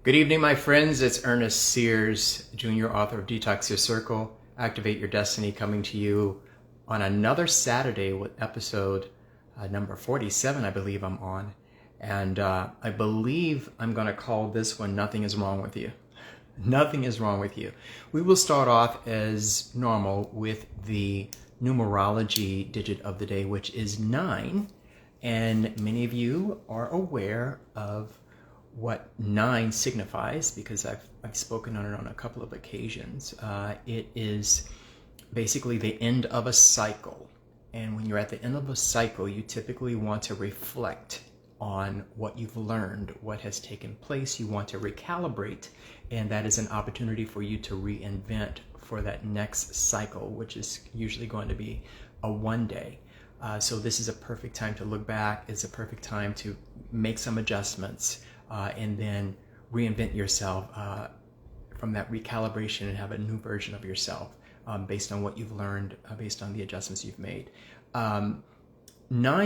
Good evening, my friends. It's Ernest Sears, junior author of Detox Your Circle, Activate Your Destiny, coming to you on another Saturday with episode number 47, I believe I'm on. And I believe I'm going to call this one Nothing is Wrong with You. Nothing is wrong with you. We will start off as normal with the numerology digit of the day, which is 9. And many of you are aware of what 9 signifies because I've spoken on it on a couple of occasions. It is basically the end of a cycle. And when you're at the end of a cycle, you typically want to reflect on what you've learned, what has taken place. You want to recalibrate, and that is an opportunity for you to reinvent for that next cycle, which is usually going to be a one day. So this is a perfect time to look back. It's a perfect time to make some adjustments and then reinvent yourself from that recalibration and have a new version of yourself based on what you've learned, based on the adjustments you've made. 9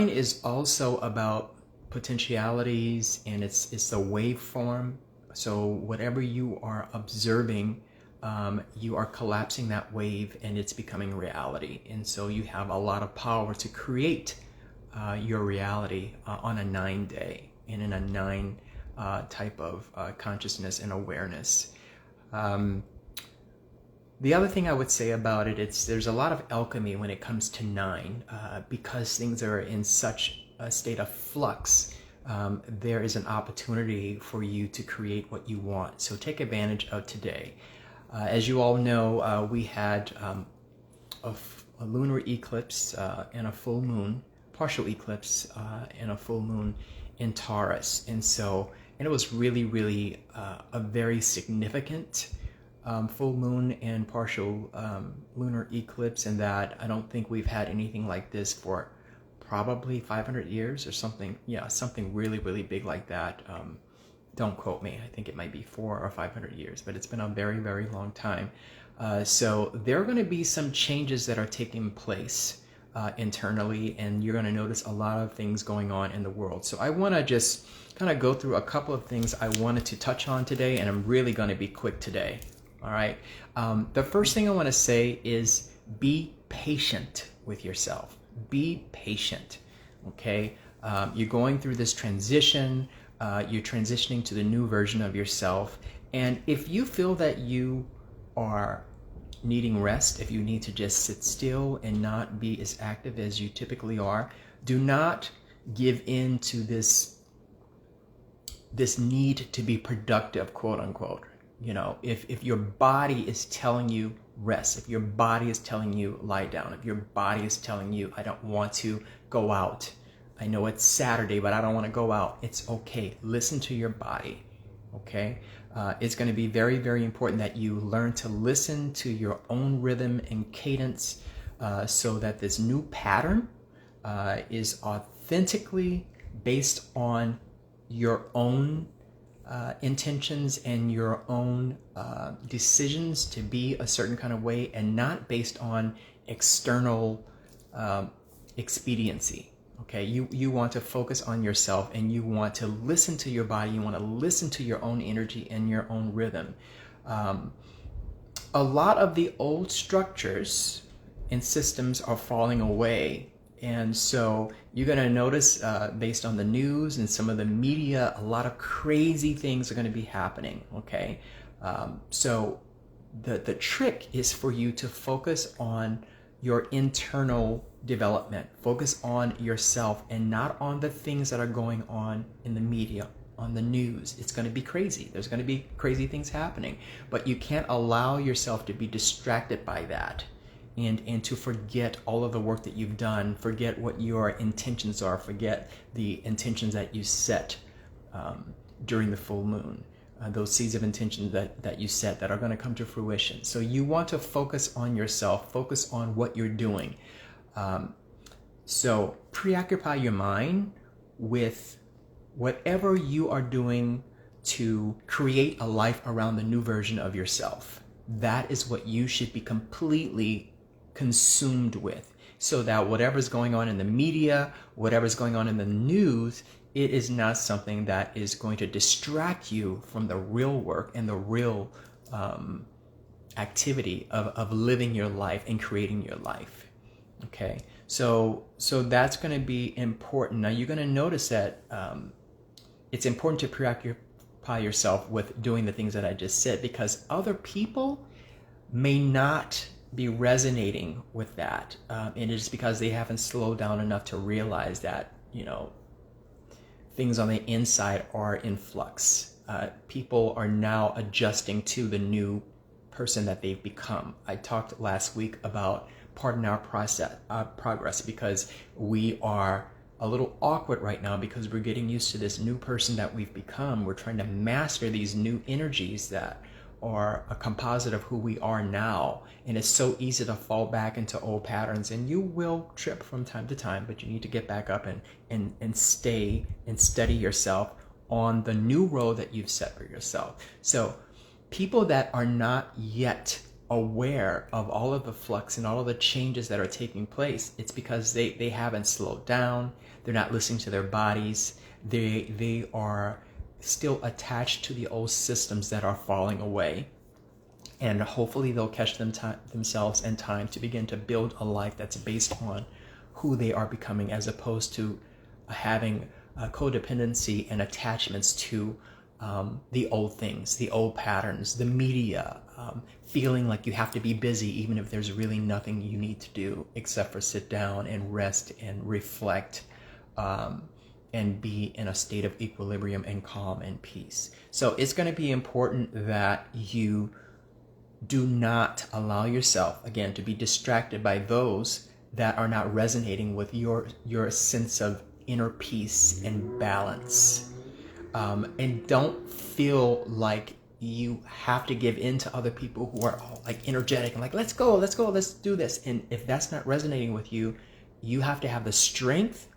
is also about potentialities, and it's the waveform. So whatever you are observing, you are collapsing that wave and it's becoming reality. And so you have a lot of power to create your reality on a 9 day and in a 9 type of consciousness and awareness. The other thing I would say about it, there's a lot of alchemy when it comes to 9 because things are in such a state of flux. There is an opportunity for you to create what you want. So take advantage of today. As you all know, we had a lunar eclipse and a full moon, partial eclipse and a full moon in Taurus. And it was really a very significant full moon and partial lunar eclipse, in that I don't think we've had anything like this for probably 500 years or something. Yeah, something really big like that. Don't quote me. I think it might be 400 or 500 years, but it's been a very long time. So there are going to be some changes that are taking place internally, and you're going to notice a lot of things going on in the world. So I want to just kind of go through a couple of things I wanted to touch on today, and I'm really going to be quick today. All right. The first thing I want to say is be patient with yourself. Be patient. Okay. You're going through this transition. You're transitioning to the new version of yourself. And if you feel that you are needing rest, if you need to just sit still and not be as active as you typically are, do not give in to this need to be productive, quote unquote. You know, if your body is telling you rest, if your body is telling you lie down, if your body is telling you I don't want to go out, I know it's Saturday, but I don't want to go out, it's okay. Listen to your body, okay? It's going to be very important that you learn to listen to your own rhythm and cadence so that this new pattern is authentically based on your own intentions and your own decisions to be a certain kind of way, and not based on external expediency. Okay, you want to focus on yourself, and you want to listen to your body. You want to listen to your own energy and your own rhythm. A lot of the old structures and systems are falling away. And so you're going to notice, based on the news and some of the media, a lot of crazy things are going to be happening, okay? So the trick is for you to focus on your internal development. Focus on yourself and not on the things that are going on in the media, on the news. It's going to be crazy. There's going to be crazy things happening. But you can't allow yourself to be distracted by that. And to forget all of the work that you've done, forget what your intentions are, forget the intentions that you set during the full moon, those seeds of intention that you set that are going to come to fruition. So you want to focus on yourself, focus on what you're doing. So preoccupy your mind with whatever you are doing to create a life around the new version of yourself. That is what you should be completely consumed with, so that whatever's going on in the media, whatever's going on in the news, it is not something that is going to distract you from the real work and the real activity of living your life and creating your life. Okay, so that's going to be important. Now you're going to notice that it's important to preoccupy yourself with doing the things that I just said, because other people may not be resonating with that, and it's because they haven't slowed down enough to realize that, you know, things on the inside are in flux. People are now adjusting to the new person that they've become. I talked last week about pardon our progress, because we are a little awkward right now because we're getting used to this new person that we've become. We're trying to master these new energies that are a composite of who we are now, and it's so easy to fall back into old patterns, and you will trip from time to time, but you need to get back up and stay and steady yourself on the new road that you've set for yourself. So people that are not yet aware of all of the flux and all of the changes that are taking place, it's because they haven't slowed down. They're not listening to their bodies. They are still attached to the old systems that are falling away, and hopefully they'll catch themselves in time to begin to build a life that's based on who they are becoming, as opposed to having codependency and attachments to the old things, the old patterns, the media, feeling like you have to be busy even if there's really nothing you need to do except for sit down and rest and reflect, and be in a state of equilibrium and calm and peace. So it's going to be important that you do not allow yourself, again, to be distracted by those that are not resonating with your sense of inner peace and balance. And don't feel like you have to give in to other people who are all like energetic and like, let's go, let's do this. And if that's not resonating with you, you have to have the strength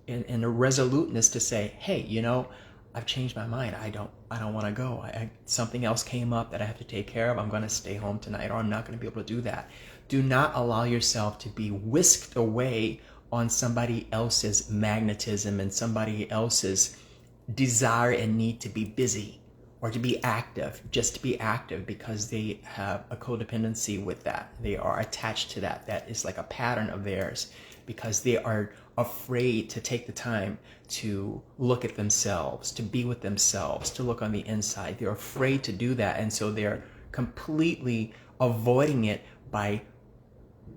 and a resoluteness to say, hey, you know, I've changed my mind. I don't want to go. Something else came up that I have to take care of. I'm going to stay home tonight, or I'm not going to be able to do that. Do not allow yourself to be whisked away on somebody else's magnetism and somebody else's desire and need to be busy or to be active, just to be active because they have a codependency with that. They are attached to that. That is like a pattern of theirs, because they are afraid to take the time to look at themselves, to be with themselves, to look on the inside. They're afraid to do that, and so they're completely avoiding it by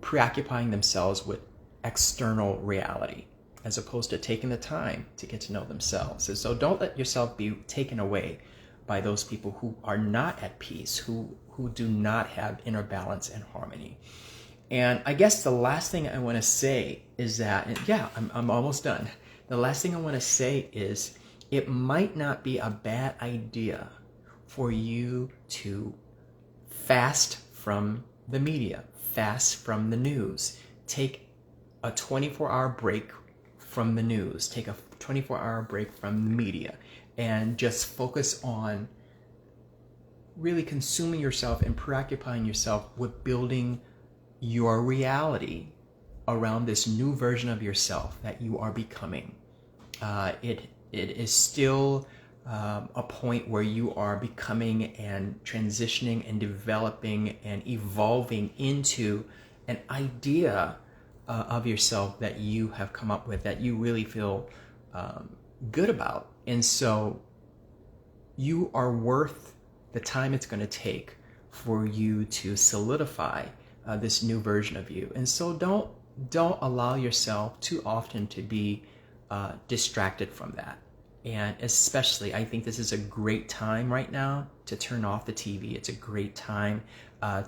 preoccupying themselves with external reality, as opposed to taking the time to get to know themselves. And so don't let yourself be taken away by those people who are not at peace, who do not have inner balance and harmony. And I guess the last thing I want to say is that, and yeah, I'm almost done. The last thing I want to say is it might not be a bad idea for you to fast from the media, fast from the news. Take a 24-hour break from the news. Take a 24-hour break from the media, and just focus on really consuming yourself and preoccupying yourself with building your reality around this new version of yourself that you are becoming. It is still a point where you are becoming and transitioning and developing and evolving into an idea of yourself that you have come up with, that you really feel good about. And so you are worth the time it's going to take for you to solidify this new version of you. And so don't allow yourself too often to be distracted from that. And especially, I think this is a great time right now to turn off the TV. It's a great time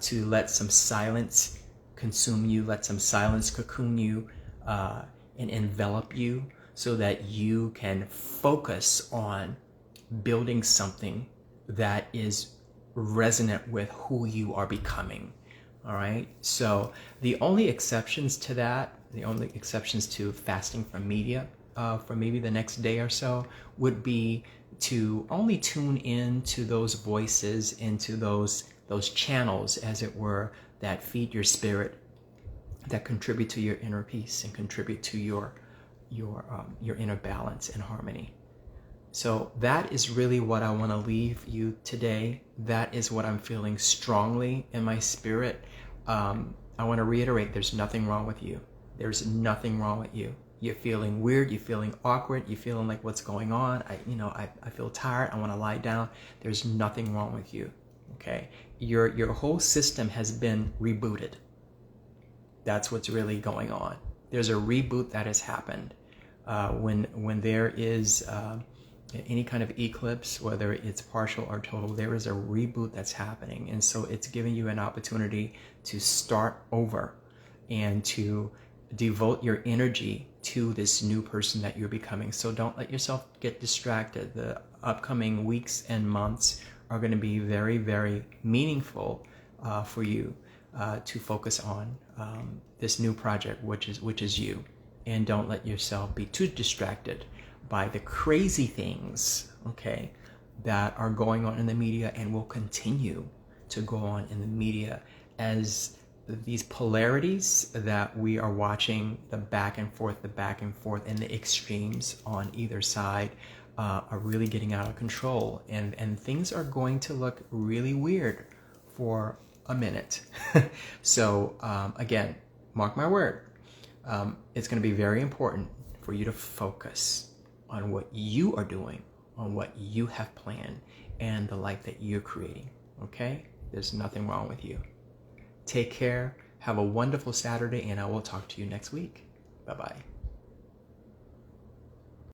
to let some silence consume you, let some silence cocoon you and envelop you, so that you can focus on building something that is resonant with who you are becoming. All right. So the only exceptions to that, the only exceptions to fasting from media for maybe the next day or so, would be to only tune in to those voices, into those channels, as it were, that feed your spirit, that contribute to your inner peace and contribute to your your inner balance and harmony. So that is really what I want to leave you today. That is what I'm feeling strongly in my spirit. I want to reiterate, there's nothing wrong with you. There's nothing wrong with you. You're feeling weird. You're feeling awkward. You're feeling like, what's going on? I feel tired. I want to lie down. There's nothing wrong with you. Okay. Your whole system has been rebooted. That's what's really going on. There's a reboot that has happened. When there is any kind of eclipse, whether it's partial or total, there is a reboot that's happening. And so it's giving you an opportunity to start over and to devote your energy to this new person that you're becoming. So don't let yourself get distracted. The upcoming weeks and months are going to be very, very meaningful for you to focus on this new project, which is you. And don't let yourself be too distracted by the crazy things, okay, that are going on in the media and will continue to go on in the media, as these polarities that we are watching, the back and forth and the extremes on either side are really getting out of control, and things are going to look really weird for a minute. So again, mark my word, it's going to be very important for you to focus on what you are doing, on what you have planned, and the life that you're creating. Okay? There's nothing wrong with you. Take care. Have a wonderful Saturday, and I will talk to you next week. Bye-bye.